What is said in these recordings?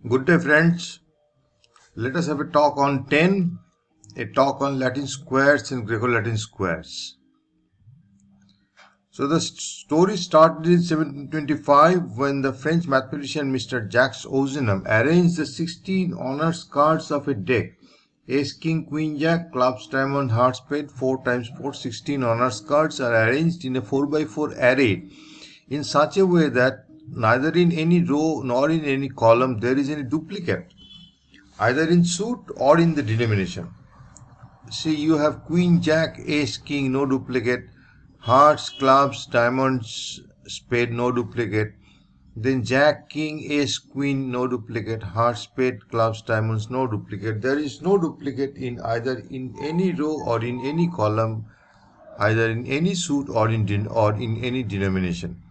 Good day, friends. Let us have a talk on 10, a talk on Latin squares and Greco-Latin squares. So the story started in 1725 when the French mathematician Mr. Jacques Ozanam arranged the 16 honors cards of a deck. Ace, King, Queen, Jack, clubs, diamond, heart, spade, 4 times 4, 16 honors cards are arranged in a 4x4 array in such a way that neither in any row nor in any column there is any duplicate, either in suit or in the denomination. See, you have Queen, Jack, Ace, King, no duplicate. Hearts, clubs, diamonds, spade, no duplicate. Then Jack, King, Ace, Queen, no duplicate. Heart, spade, clubs, diamonds, no duplicate. There is no duplicate in either in any row or in any column, either in any suit or in any denomination.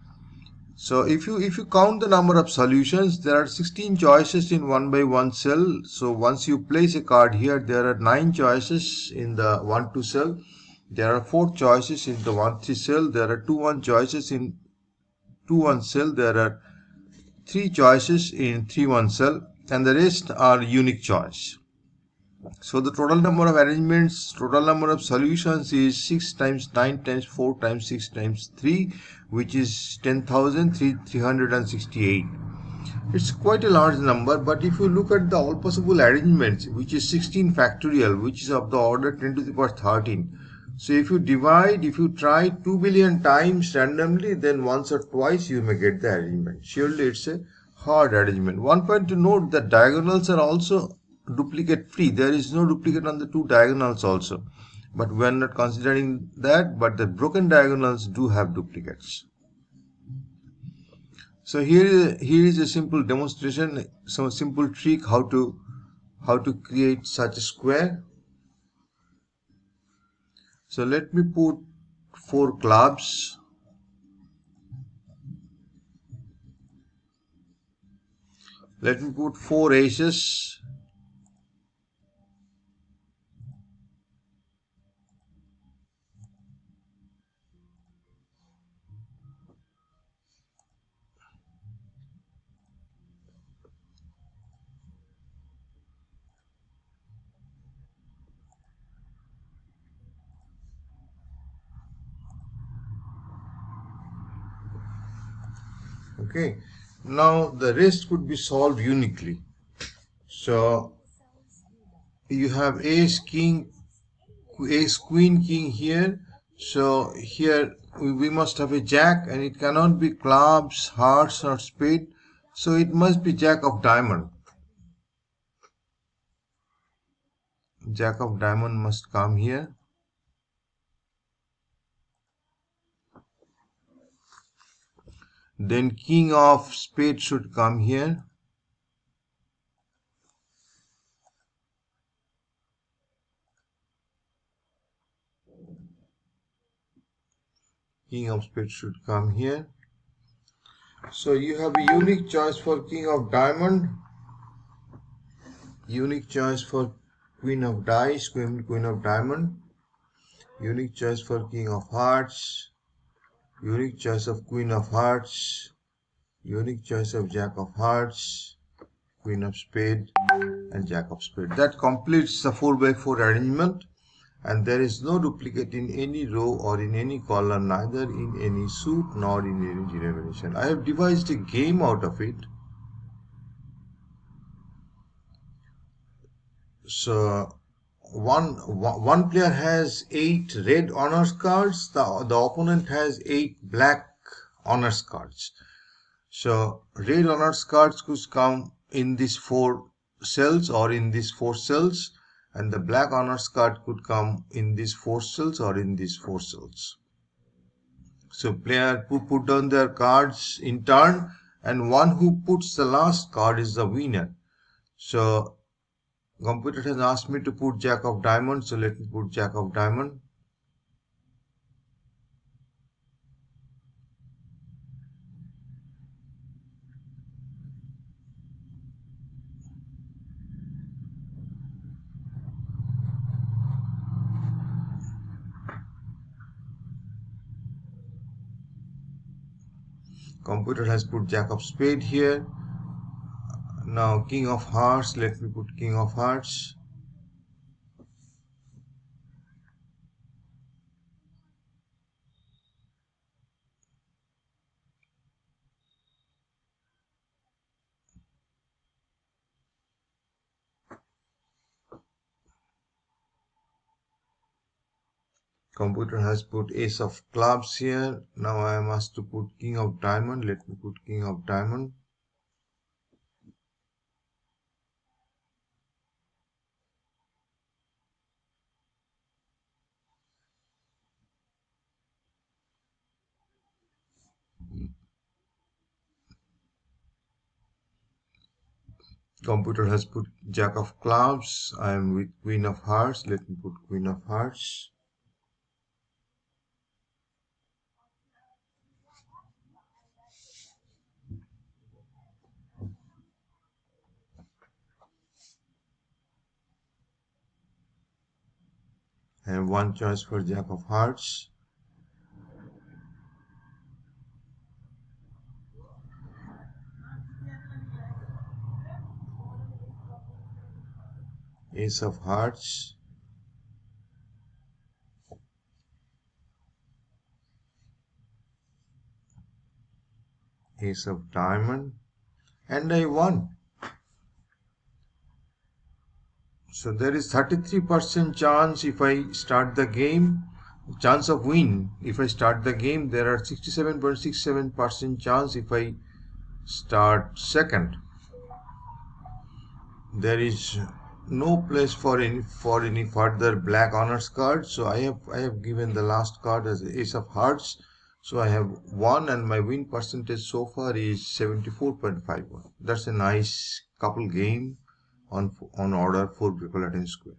So if you count the number of solutions, there are 16 choices in 1 by 1 cell. So once you place a card here, there are 9 choices in the 1 2 cell. There are 4 choices in the 1 3 cell. There are 2 1 choices in 2 1 cell. There are 3 choices in 3 1 cell, and the rest are unique choice. So the total number of arrangements, total number of solutions is 6 times 9 times 4 times 6 times 3, which is 10,368. It's quite a large number, but if you look at the all possible arrangements, which is 16 factorial, which is of the order 10 to the power 13. So if you try 2 billion times randomly, then once or twice you may get the arrangement. Surely it's a hard arrangement. One point to note that diagonals are also duplicate free. There is no duplicate on the two diagonals also. But we are not considering that, but the broken diagonals do have duplicates. So here is a simple demonstration, some simple trick how to create such a square. So let me put 4 clubs. Let me put 4 aces. Okay, now the rest could be solved uniquely. So you have ace, king, ace, queen, king here. So here we must have a jack, and it cannot be clubs, hearts or spade. So it must be jack of diamond. Jack of diamond must come here. Then king of spade should come here. King of spade should come here. So you have a unique choice for king of diamond, unique choice for queen of dice, queen of diamond, unique choice for king of hearts, unique choice of queen of hearts, unique choice of jack of hearts, queen of spade and jack of spade. That completes the 4x4 arrangement, and there is no duplicate in any row or in any column, neither in any suit nor in any denomination. I have devised a game out of it. So one player has 8 red honors cards, the opponent has 8 black honors cards. So red honors cards could come in these 4 cells or in these 4 cells, and the black honors card could come in these 4 cells or in these 4 cells. So player who put down their cards in turn, and one who puts the last card is the winner. So computer has asked me to put jack of diamond, so let me put jack of diamond. Computer has put jack of spade here. Now King of Hearts, let me put King of Hearts. Computer has put Ace of Clubs here. Now I am asked to put King of Diamond. Let me put King of Diamond. Computer has put Jack of Clubs. I am with Queen of Hearts. Let me put Queen of Hearts. I have one choice for Jack of Hearts. Ace of Hearts. Ace of Diamond. And I won. So there is 33% chance if I start the game, chance of win. If I start the game, there are 67.67% chance if I start second. There is no place for any further black honors card. So I have given the last card as Ace of Hearts. So I have won, and my win percentage so far is 74.51. That's a nice couple game on order for Greco-Latin square.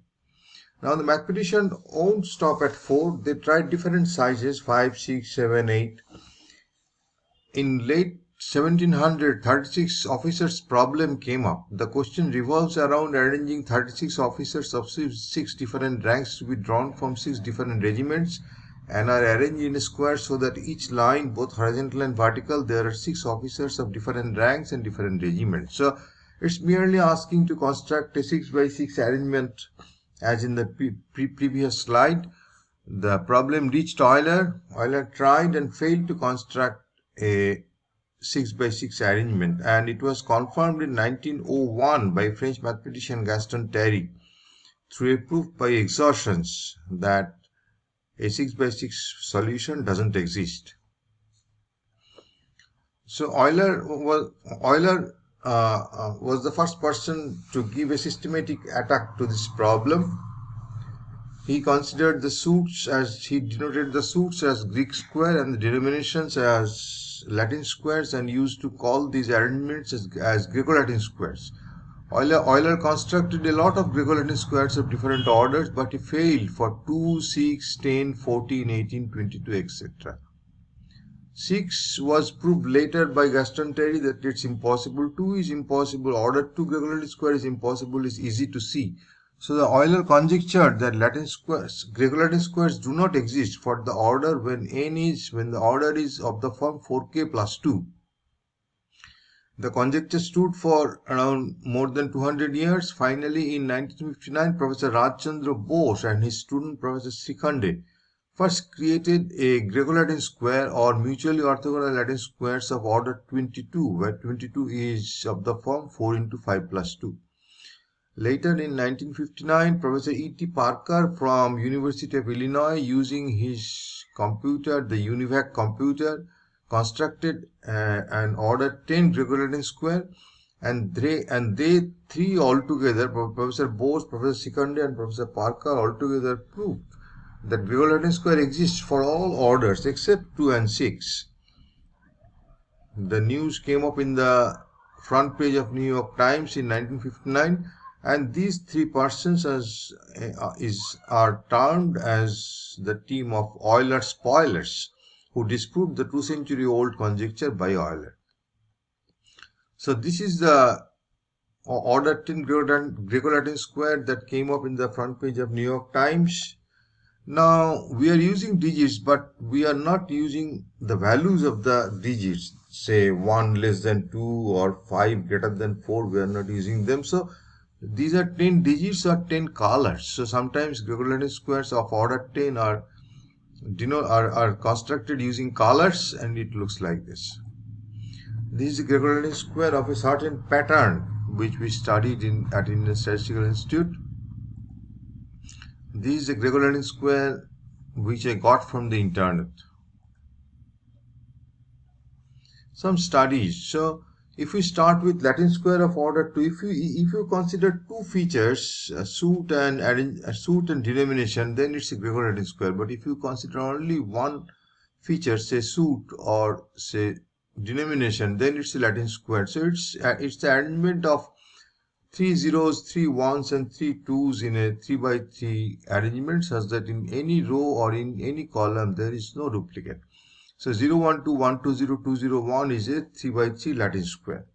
Now the mathematician won't stop at 4. They tried different sizes, 5, 6, 7, 8. In late 1700, 36 officers problem came up. The question revolves around arranging 36 officers of 6 different ranks to be drawn from 6 different regiments and are arranged in a square so that each line, both horizontal and vertical, there are 6 officers of different ranks and different regiments. So it's merely asking to construct a 6 by 6 arrangement as in the previous slide. The problem reached Euler. Euler tried and failed to construct a 6 by 6 arrangement, and it was confirmed in 1901 by French mathematician Gaston Terry through a proof by exhaustions that a 6 by 6 solution doesn't exist. So Euler was the first person to give a systematic attack to this problem. He considered the he denoted the suits as Greek square and the denominations as Latin squares, and used to call these arrangements as Greco-Latin squares. Euler constructed a lot of Greco-Latin squares of different orders, but he failed for 2, 6, 10, 14, 18, 22, etc. 6 was proved later by Gaston Terry that it's impossible. 2 is impossible. Order 2 Greco-Latin square is impossible is easy to see. So the Euler conjectured that Greco-Latin squares do not exist for the order when the order is of the form 4k plus 2. The conjecture stood for around more than 200 years. Finally, in 1959, Professor Rajchandra Bose and his student Professor Srikhande first created a Greco-Latin square or mutually orthogonal Latin squares of order 22, where 22 is of the form 4 into 5 plus 2. Later in 1959, Professor E.T. Parker from University of Illinois, using his computer, the UNIVAC computer, constructed an order 10 Greco-Latin square, and they three altogether, Professor Bose, Professor Srikhande, and Professor Parker altogether proved that Greco-Latin square exists for all orders except 2 and 6. The news came up in the front page of New York Times in 1959, and these 3 persons are termed as the team of Euler spoilers, who disproved the 2-century-old conjecture by Euler. So this is the order 10 Greco-Latin square that came up in the front page of New York Times. Now we are using digits, but we are not using the values of the digits. Say 1 less than 2 or 5 greater than 4, we are not using them. So these are 10 digits or 10 colors. So sometimes Gregorian squares of order 10 are constructed using colors, and it looks like this. This is a Gregorian square of a certain pattern which we studied at Indian Statistical Institute. This is a Gregorian square which I got from the internet. Some studies. So if we start with Latin square of order 2, if you consider two features, suit and denomination, then it's a Gregorian square. But if you consider only one feature, say suit or say denomination, then it's a Latin square. So it's the arrangement of 3 zeros, 3 ones, and 3 twos in a 3 by 3 arrangement, such that in any row or in any column there is no duplicate. So 0 1 2 1 2 0 2 0 1 is a 3 by 3 Latin square.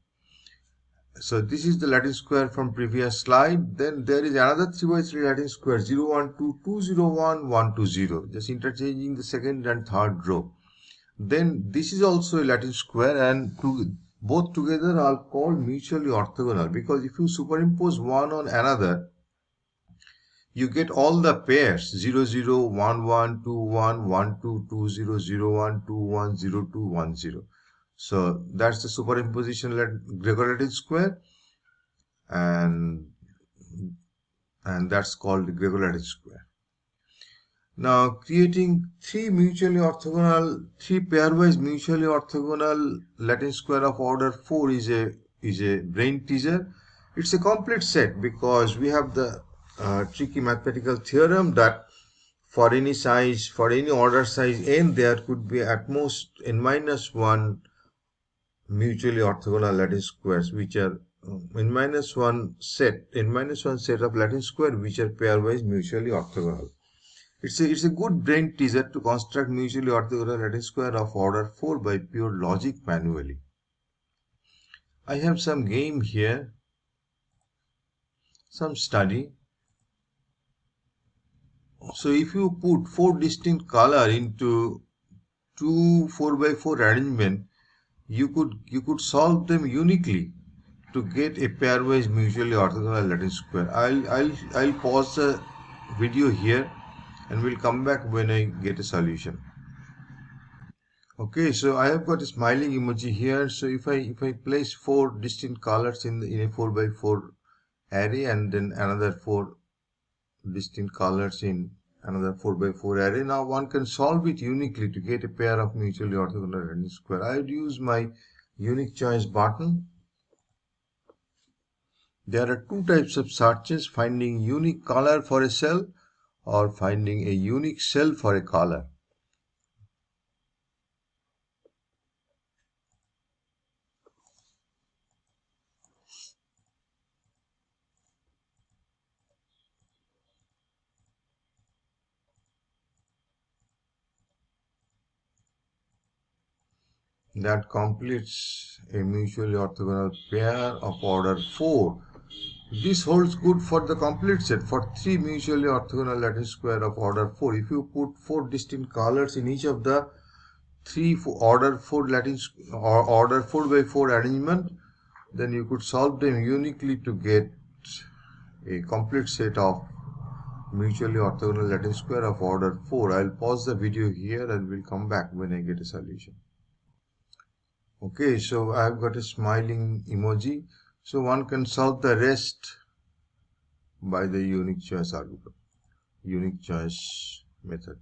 So this is the Latin square from previous slide. Then there is another 3 by 3 Latin square, 0 1 2 2 0 1 1 2 0, just interchanging the second and third row. Then this is also a Latin square, and both together are called mutually orthogonal, because if you superimpose one on another, you get all the pairs 0 0 1 1 2 1 1 2 2 0 0 1 2 1 0 2 1 0. So that's the superimposition Gregorian square, and that's called the Gregorian square. Now, creating three pairwise mutually orthogonal Latin square of order 4 is a brain teaser. It's a complete set, because we have the tricky mathematical theorem that for any order size n, there could be at most n minus 1 mutually orthogonal Latin squares, which are n minus 1 set of Latin square which are pairwise mutually orthogonal. It's a good brain teaser to construct mutually orthogonal Latin square of order 4 by pure logic manually. I have some game here, some study. So if you put 4 distinct color into two 4 by 4 arrangement, you could solve them uniquely to get a pairwise mutually orthogonal Latin square. I'll pause the video here, and we'll come back when I get a solution. Okay, so I have got a smiling emoji here. So if I place 4 distinct colors in a 4 by 4 array, and then another 4 distinct colors in another 4 by 4 array, now one can solve it uniquely to get a pair of mutually orthogonal Latin square. I would use my unique choice button. There are two types of searches: finding unique color for a cell or finding a unique cell for a color. That completes a mutually orthogonal pair of order 4. This holds good for the complete set for 3 mutually orthogonal Latin square of order 4. If you put 4 distinct colors in each of the 3 order 4 or order 4 by 4 arrangement, then you could solve them uniquely to get a complete set of mutually orthogonal Latin square of order 4. I'll pause the video here and we'll come back when I get a solution. Okay, so I've got a smiling emoji. So one can solve the rest by the unique choice method.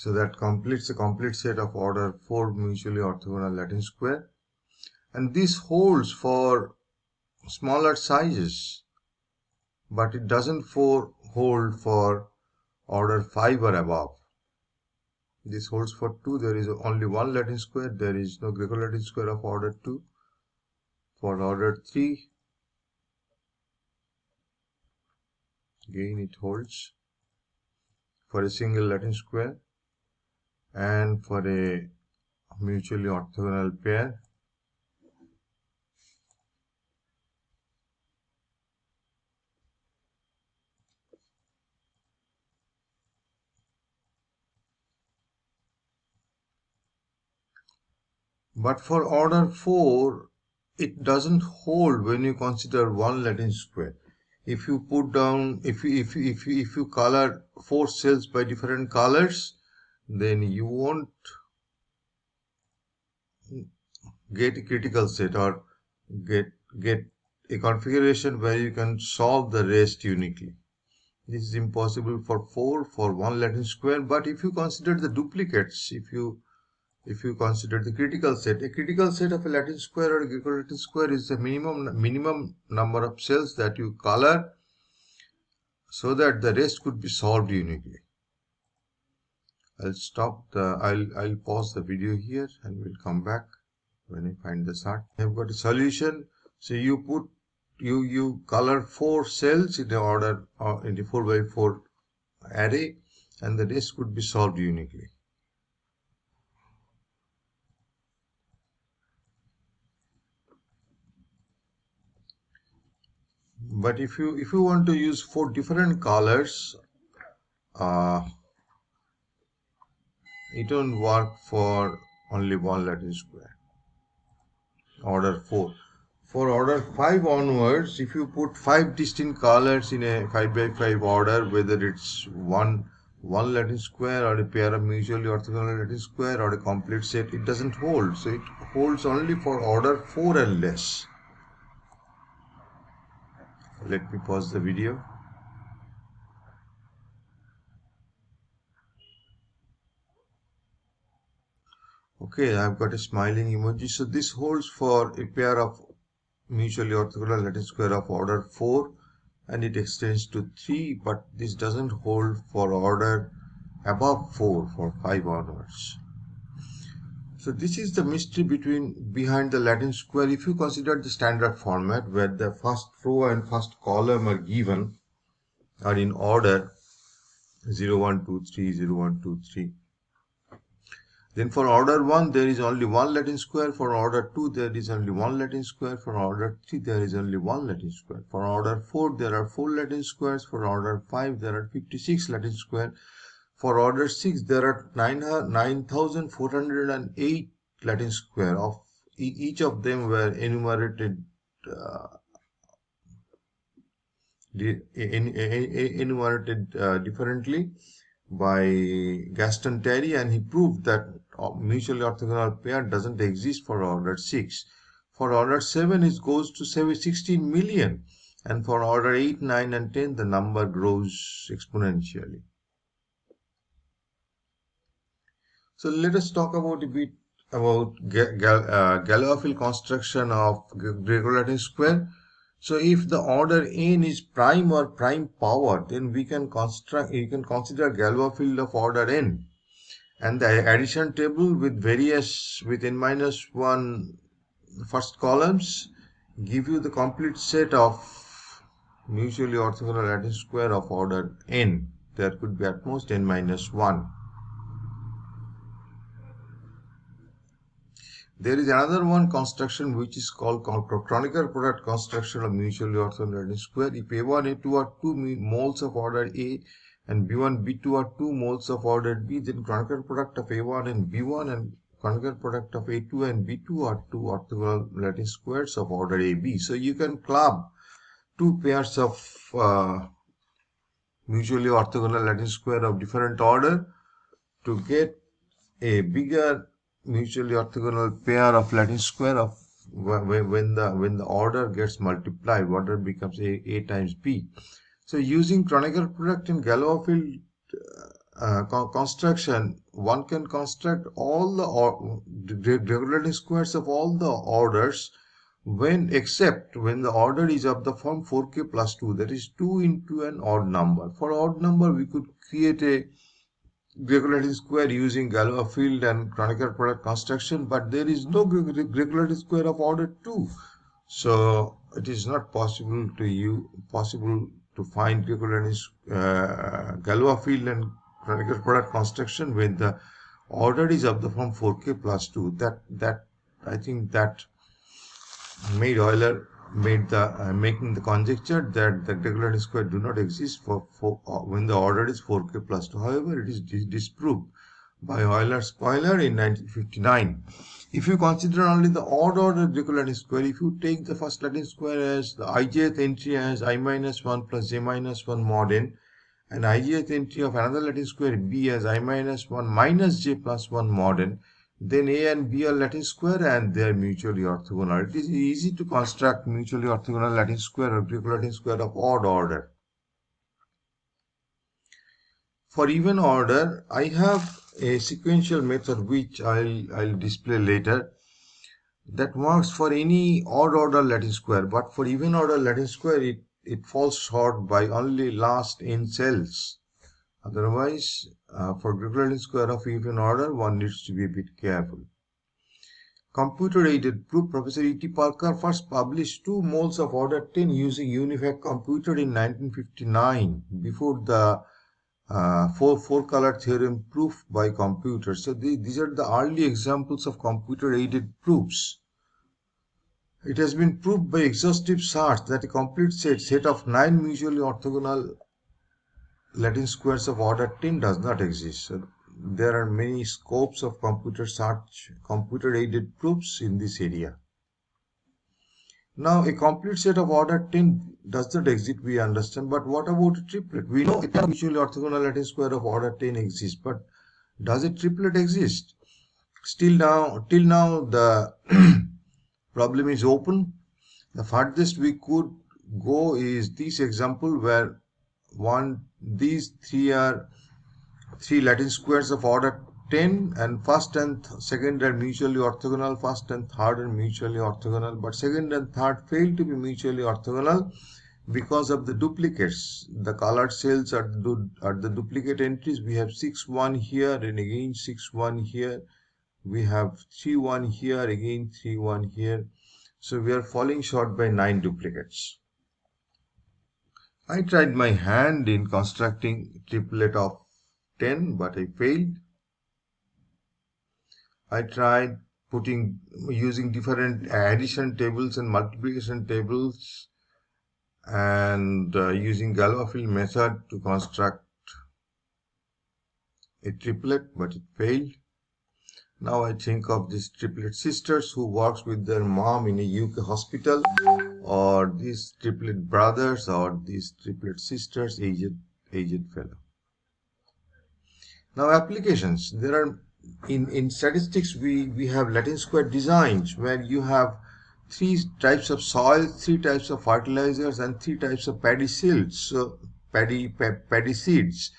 So that completes a complete set of order 4 mutually orthogonal Latin square. And this holds for smaller sizes, but it doesn't hold for order 5 or above. This holds for 2. There is only one Latin square. There is no Greco Latin square of order 2. For order 3, again it holds for a single Latin square, and for a mutually orthogonal pair. But for order 4, it doesn't hold when you consider one Latin square. If you put down, if you color 4 cells by different colors, then you won't get a critical set or get a configuration where you can solve the rest uniquely. This is impossible for 4 for one Latin square. But if you consider the duplicates, if you consider the critical set, a critical set of a Latin square or a Greco Latin square is the minimum number of cells that you color so that the rest could be solved uniquely. I'll pause the video here and we'll come back when I find the chart. I've got a solution. So you color 4 cells in the order in the 4x4 array, and the rest could be solved uniquely. But if you want to use 4 different colors, it won't work for only one Latin square. Order 4. For order 5 onwards, if you put 5 distinct colors in a 5x5 order, whether it's one Latin square or a pair of mutually orthogonal Latin square or a complete set, it doesn't hold. So it holds only for order 4 and less. Let me pause the video. Okay, I've got a smiling emoji. So this holds for a pair of mutually orthogonal Latin square of order 4, and it extends to 3, but this doesn't hold for order above 4 for 5 onwards. So this is the mystery behind the Latin square. If you consider the standard format where the first row and first column are given, are in order 0, 1, 2, 3, 0, 1, 2, 3. Then for order 1, there is only one Latin square. For order 2, there is only one Latin square. For order 3, there is only one Latin square. For order 4, there are 4 Latin squares. For order 5, there are 56 Latin squares. For order 6, there are 9,408 Latin square. Of each of them were enumerated differently by Gaston Terry, and he proved that mutually orthogonal pair doesn't exist for order 6. For order 7, it goes to 16 million, and for order 8, 9, and 10, the number grows exponentially. So let us talk about a bit about Galois construction of Greco Latin square. So if the order n is prime or prime power, then you can consider Galois field of order n, and the addition table with n-1 first columns give you the complete set of mutually orthogonal Latin square of order n. There could be at most n-1. There is another one construction which is called Kronecker product construction of mutually orthogonal Latin square. If A1, A2 are 2 moles of order A and B1, B2 are 2 moles of order B, then Kronecker product of A1 and B1 and Kronecker product of A2 and B2 are 2 orthogonal Latin squares of order AB. So you can club 2 pairs of mutually orthogonal Latin square of different order to get a bigger mutually orthogonal pair of Latin square of when the order gets multiplied, order becomes a times b. So using Kronecker product in Galois field construction, one can construct all the Latin squares of all the orders except when the order is of the form 4k plus 2, that is 2 into an odd number. For odd number, we could create a Greco Latin square using Galois field and Kronecker product construction, but there is no Greco Latin square of order 2. So it is not possible to find Greco Latin Galois field and Kronecker product construction when the order is of the form 4k plus 2. That I think that made Euler made the making the conjecture that the Greco-Latin square do not exist for when the order is 4k plus 2. However, it is disproved by Euler in 1959. If you consider only the odd order Greco-Latin square, if you take the first Latin square as the ijth entry as I minus 1 plus j minus 1 mod n, and ijth entry of another Latin square b as I minus 1 minus j plus 1 mod n, then A and B are Latin square and they are mutually orthogonal. It is easy to construct mutually orthogonal Latin square or Greco Latin square of odd order. For even order, I have a sequential method which I'll display later that works for any odd order Latin square, but for even order Latin square it falls short by only last n cells. Otherwise, for Greco Latin square of even order, one needs to be a bit careful. Computer-aided proof. Professor E.T. Parker first published 2 moles of order 10 using unifact computer in 1959 before the four-color theorem proof by computer. So these are the early examples of computer-aided proofs. It has been proved by exhaustive search that a complete set of 9 mutually orthogonal Latin squares of order 10 does not exist. So there are many scopes of computer-aided proofs in this area. Now, a complete set of order 10 does not exist, we understand, but what about a triplet? We know a mutually orthogonal Latin square of order 10 exists, but does a triplet exist? Till now, the problem is open. The farthest we could go is this example where these three are 3 Latin squares of order 10, and first and second are mutually orthogonal, first and third are mutually orthogonal, but second and third fail to be mutually orthogonal because of the duplicates. The colored cells are the duplicate entries. We have 6 1 here and again 6 1 here. We have 3 1 here, again 3 1 here. So we are falling short by 9 duplicates. I tried my hand in constructing triplet of 10, but I failed. I tried using different addition tables and multiplication tables and using Galois field method to construct a triplet, but it failed. Now I think of these triplet sisters who works with their mom in a UK hospital, or these triplet brothers, or these triplet sisters, aged fellow. Now applications. There are in statistics we have Latin square designs where you have 3 types of soil, 3 types of fertilizers, and 3 types of paddy seeds. So paddy seeds.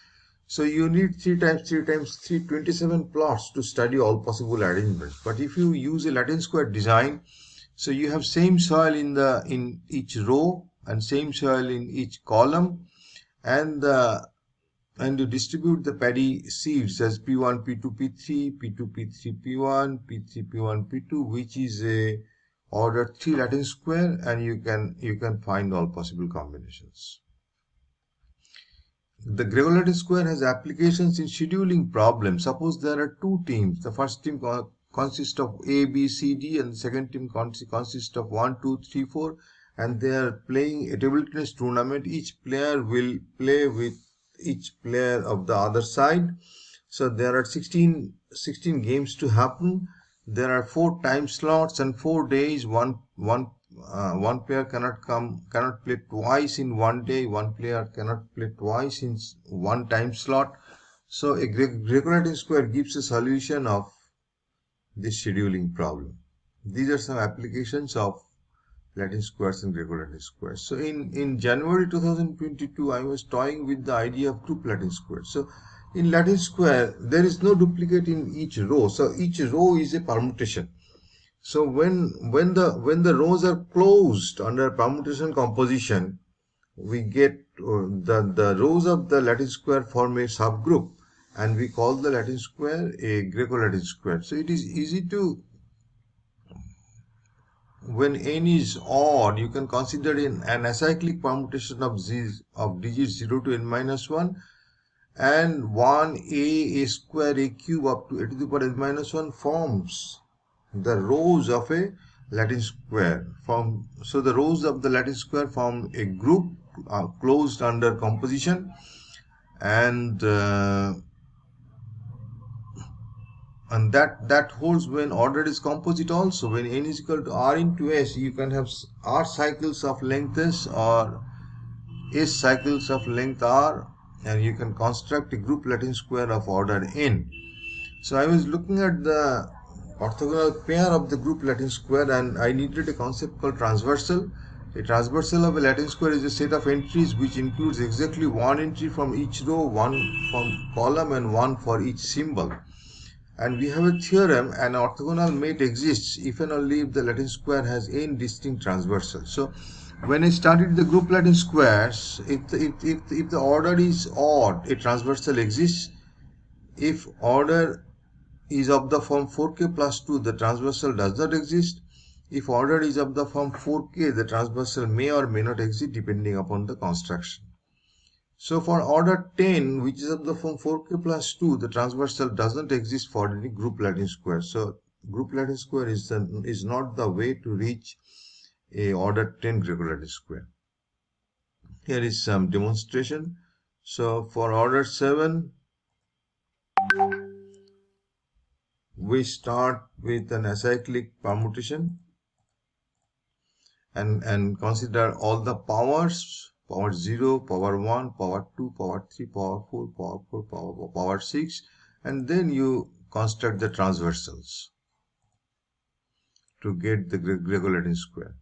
So you need 3 times 3 times 3, 27 plots to study all possible arrangements. But if you use a Latin square design, so you have same soil in each row and same soil in each column, and you distribute the paddy seeds as P1, P2, P3, P2, P3, P1, P3, P1, P2, which is a order 3 Latin square, and you can find all possible combinations. The Greco Latin square has applications in scheduling problems. Suppose there are 2 teams. The first team consists of A, B, C, D, and the second team consists of 1, 2, 3, 4, and they are playing a table tennis tournament. Each player will play with each player of the other side. So there are 16 games to happen. There are 4 time slots and 4 days. One player cannot play twice in one day. One player cannot play twice in one time slot. So a Greco Latin square gives a solution of this scheduling problem. These are some applications of Latin squares and Greco Latin squares. So in January 2022, I was toying with the idea of group Latin squares. So in Latin square, there is no duplicate in each row. So each row is a permutation. So when the rows are closed under permutation composition, we get the rows of the Latin square form a subgroup, and we call the Latin square a Greco-Latin square. So it is easy to, when n is odd, you can consider an acyclic permutation of digits 0 to n minus 1 and 1 a square a cube up to a to the power n minus 1 forms the rows of a Latin square. So the rows of the Latin square form a group closed under composition, and that holds when order is composite also. When n is equal to r into s, you can have r cycles of length s or s cycles of length r, and you can construct a group Latin square of order n. So I was looking at the orthogonal pair of the group Latin square, and I needed a concept called transversal. A transversal of a Latin square is a set of entries which includes exactly one entry from each row, one from column, and one for each symbol. And we have a theorem: an orthogonal mate exists if and only if the Latin square has n distinct transversals. So when I studied the group Latin squares, if the order is odd, a transversal exists. If order is of the form 4k plus 2, the transversal does not exist. If order is of the form 4k, the transversal may or may not exist depending upon the construction. So for order 10, which is of the form 4k plus 2, the transversal does not exist for any group Latin square. So group Latin square is not the way to reach a order 10 Greco-Latin square. Here is some demonstration. So for order 7, we start with an acyclic permutation and consider all the powers: power 0, power 1, power 2, power 3, power 4, power 6, and then you construct the transversals to get the Greco-Latin square.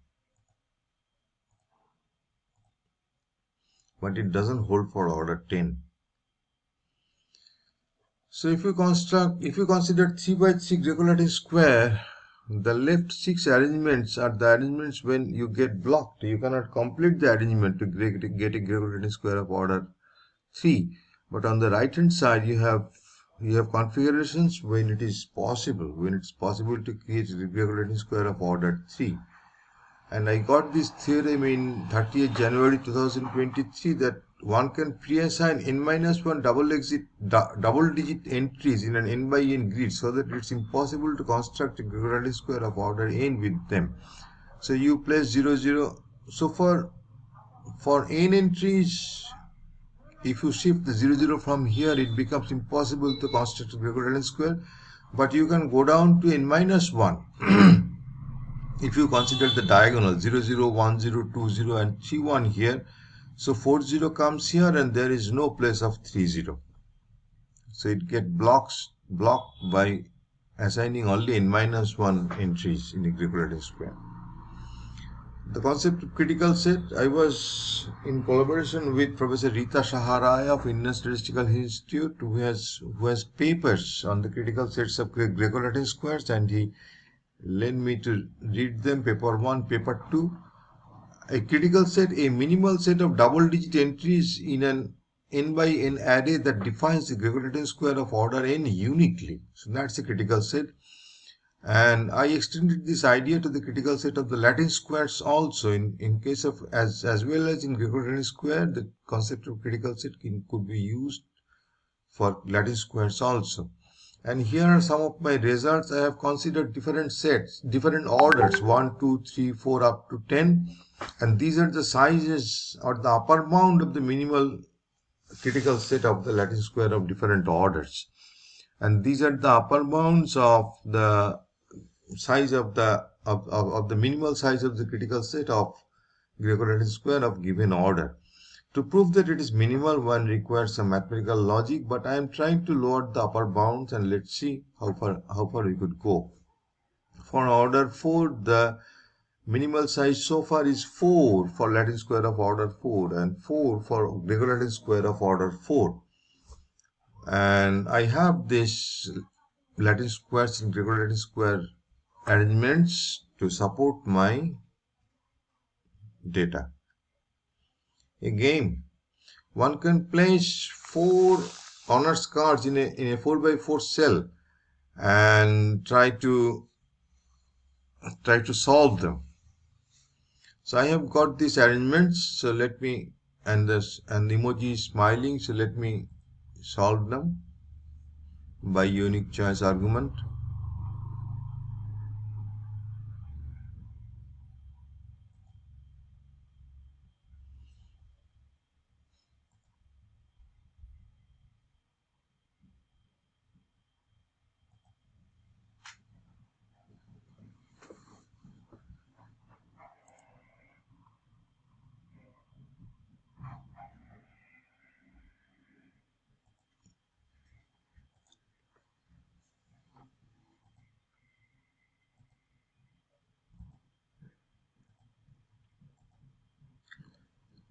But it doesn't hold for order 10. So if you consider 3 by 3 Greco-Latin square, the left 6 arrangements are the arrangements when you get blocked. You cannot complete the arrangement to get a Greco-Latin square of order 3. But on the right hand side, you have configurations when it is possible, to create a Greco-Latin square of order 3. And I got this theorem in 30th January 2023 that one can pre-assign n-1 double-digit entries in an n by n grid so that it's impossible to construct a Greco-Latin square of order n with them. So you place 0, 0. So for n entries, if you shift the 0, 0 from here, it becomes impossible to construct a Greco-Latin square. But you can go down to n-1. If you consider the diagonal 0, 0, 1, 0, 2, 0 and 3, 1 here, so 4, 0 comes here and there is no place of 3, 0. So it gets blocked by assigning only n-1 entries in a Greco-Latin square. The concept of critical set, I was in collaboration with Professor Rita Saharai of Indian Statistical Institute, who has papers on the critical sets of Greco-Latin squares, and he lend me to read them. Paper 1, paper 2. A critical set, a minimal set of double-digit entries in an n by n array that defines the Greco-Latin square of order n uniquely. So that's a critical set. And I extended this idea to the critical set of the Latin squares also. In case of, as well as in Greco-Latin square, the concept of critical set could be used for Latin squares also. And here are some of my results. I have considered different sets, different orders, 1, 2, 3, 4 up to 10. And these are the sizes or the upper bound of the minimal critical set of the Latin square of different orders. And these are the upper bounds of the size of the minimal size of the critical set of Greco-Latin square of given order. To prove that it is minimal, one requires some mathematical logic, but I am trying to lower the upper bounds and let's see how far we could go. For order 4, the minimal size so far is 4 for Latin square of order 4 and 4 for Greco-Latin square of order 4. And I have this Latin squares and Greco-Latin square arrangements to support my data. Again, one can place 4 honors cards in a 4 by 4 cell and try to solve them. So I have got these arrangements. So let me, and the emoji is smiling. So let me solve them by unique choice argument.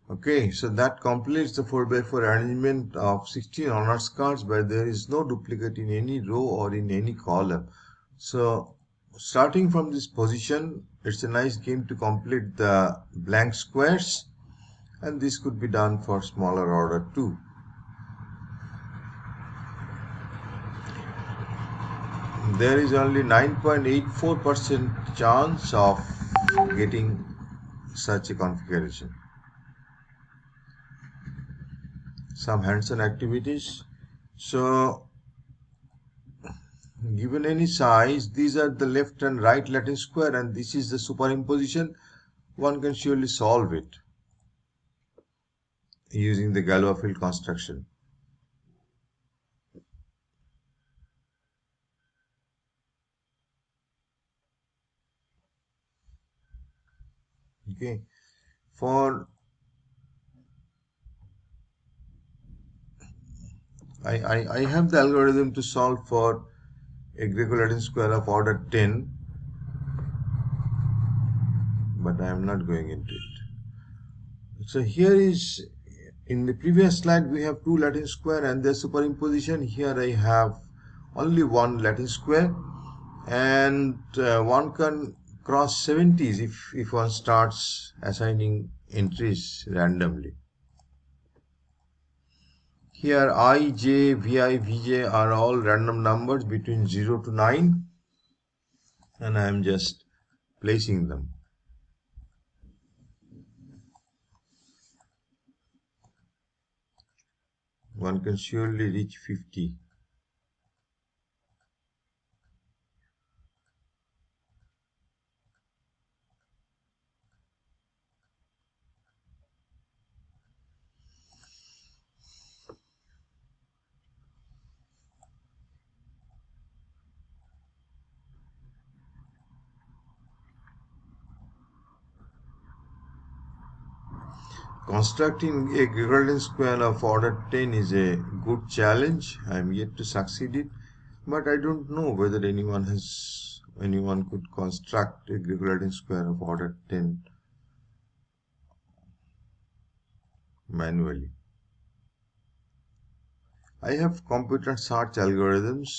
Okay, so that completes the 4 by 4 arrangement of 16 honors cards, where there is no duplicate in any row or in any column. So starting from this position, it's a nice game to complete the blank squares, and this could be done for smaller order too. There is only 9.84% chance of getting such a configuration. Some hands-on activities. So given any size, these are the left and right Latin square, and this is the superimposition. One can surely solve it using the Galois field construction. Okay, for I have the algorithm to solve for a Greco Latin square of order 10, but I am not going into it. So here is, in the previous slide we have two Latin square and their superimposition. Here I have only one Latin square, and one can cross 70s if one starts assigning entries randomly. Here I, J, Vi, Vj are all random numbers between 0 to 9, and I am just placing them. One can surely reach 50. Constructing a Gregorian square of order 10 is a good challenge. I am yet to succeed it, but I don't know whether anyone could construct a Gregorian square of order 10 manually. I have computer search algorithms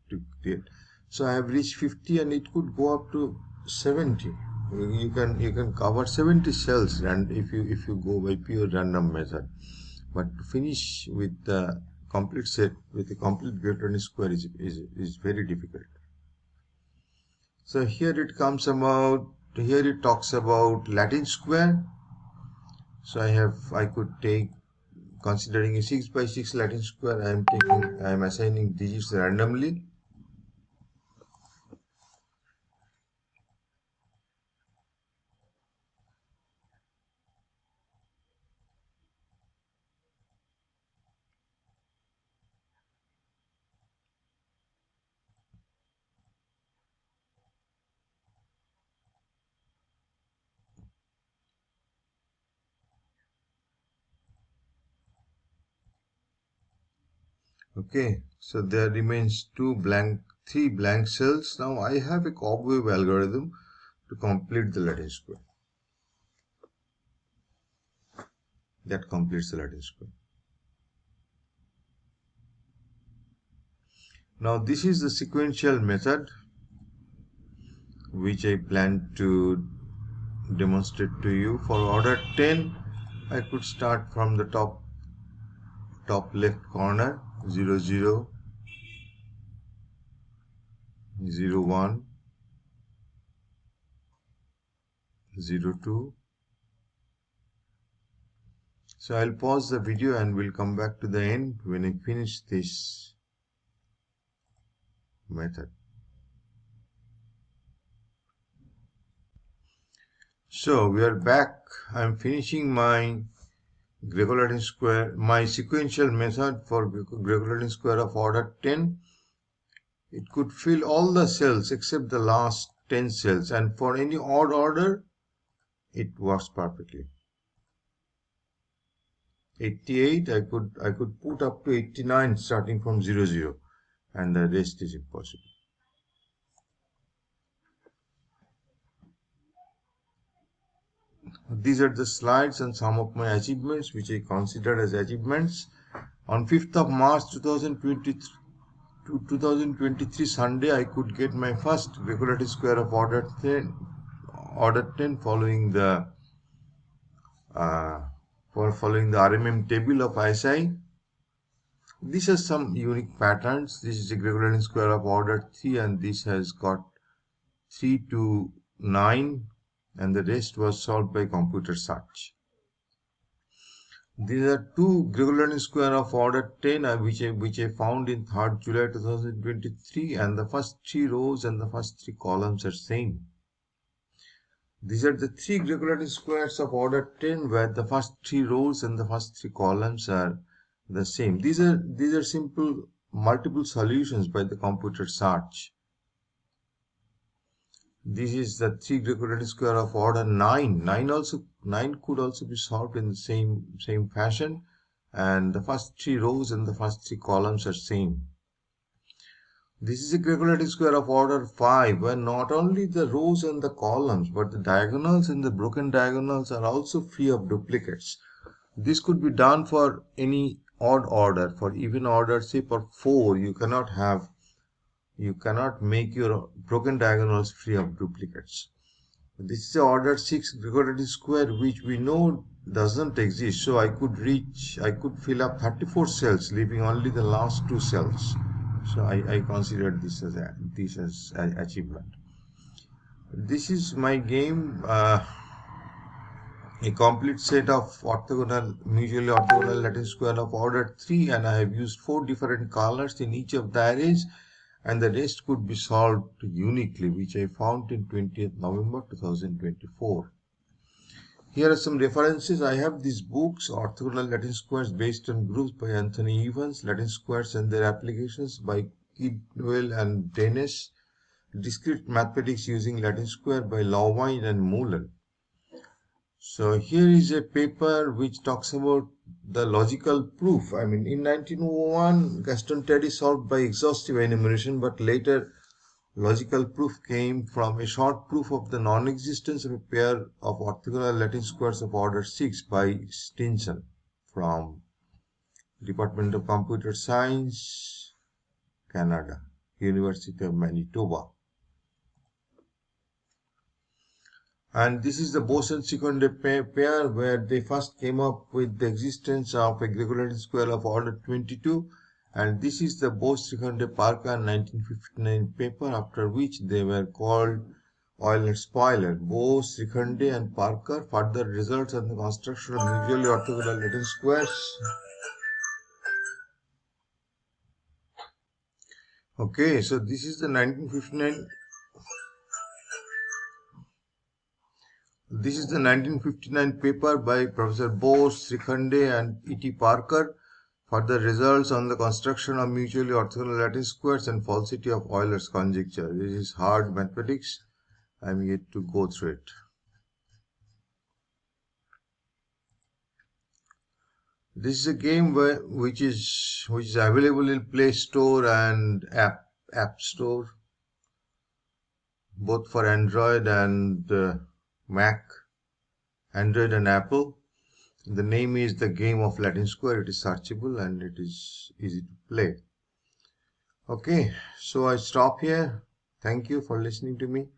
to create. So I have reached 50, and it could go up to 70. You can cover 70 cells, and if you go by pure random method. But to finish with the complete set with a complete Gregorian square is very difficult. So here it comes about. Here it talks about Latin square. So I could take, considering a 6 by 6 Latin square, I am assigning digits randomly. Okay, so there remains three blank cells. Now I have a cobweb algorithm to complete the Latin square. That completes the Latin square. Now this is the sequential method which I plan to demonstrate to you. For order 10, I could start from the top left corner 0 0 0 1 0 2. So I'll pause the video and we'll come back to the end when I finish this method. So we are back. I'm finishing my Greco-Latin square, my sequential method for Greco-Latin square of order 10. It could fill all the cells except the last 10 cells, and for any odd order it works perfectly. 88, I could put up to 89 starting from 0 0, and the rest is impossible. These are the slides and some of my achievements which I consider as achievements. On 5th of March 2023 Sunday, I could get my first Greco-Latin square of order 10 following the RMM table of ISI. These are some unique patterns. This is a Greco-Latin square of order 3, and this has got 3 to 9, and the rest was solved by computer search. These are two Greco-Latin square of order 10 which I found in 3rd July 2023, and the first 3 rows and the first 3 columns are same. These are the 3 Greco-Latin squares of order 10 where the first 3 rows and the first 3 columns are the same. These are simple multiple solutions by the computer search. This is the 3 Greco-Latin square of order 9. 9 could also be solved in the same fashion, and the first 3 rows and the first 3 columns are same. This is a Greco-Latin square of order 5, where not only the rows and the columns but the diagonals and the broken diagonals are also free of duplicates. This could be done for any odd order. For even order, say for 4, you cannot make your broken diagonals free of duplicates. This is the order 6 Greco-Latin square, which we know doesn't exist. So I could fill up 34 cells, leaving only the last 2 cells. So I consider this as an achievement. This is my game, a complete set of mutually orthogonal Latin square of order 3, and I have used 4 different colors in each of the arrays, and the rest could be solved uniquely, which I found in 20th November 2024. Here are some references. I have these books, Orthogonal Latin Squares Based on Groups by Anthony Evans, Latin Squares and Their Applications by Kidwell and Dennis, Discrete Mathematics Using Latin Square by Lawine and Mullen. So here is a paper which talks about the logical proof. I mean, in 1901, Gaston Teddy solved by exhaustive enumeration, but later logical proof came from a short proof of the non-existence of a pair of orthogonal Latin squares of order 6 by Stinson from Department of Computer Science, Canada, University of Manitoba. And this is the Bose-Seconde pair where they first came up with the existence of a Greco-Latin square of order 22, and this is the Bose-Seconde-Parker 1959 paper, after which they were called Euler-Speuler. Bose, Seconde and Parker further results on the construction of mutually orthogonal Latin squares. Okay, so this is the 1959. This is the 1959 paper by Professor Bose, Seconde and E.T. Parker for the results on the construction of mutually orthogonal Latin squares and falsity of Euler's conjecture. This is hard mathematics. I am yet to go through it. This is a game which is available in Play Store and App Store, both for Android and Mac, Android and Apple. The name is The Game of Latin Square. It is searchable and it is easy to play. Okay, so I stop here. Thank you for listening to me.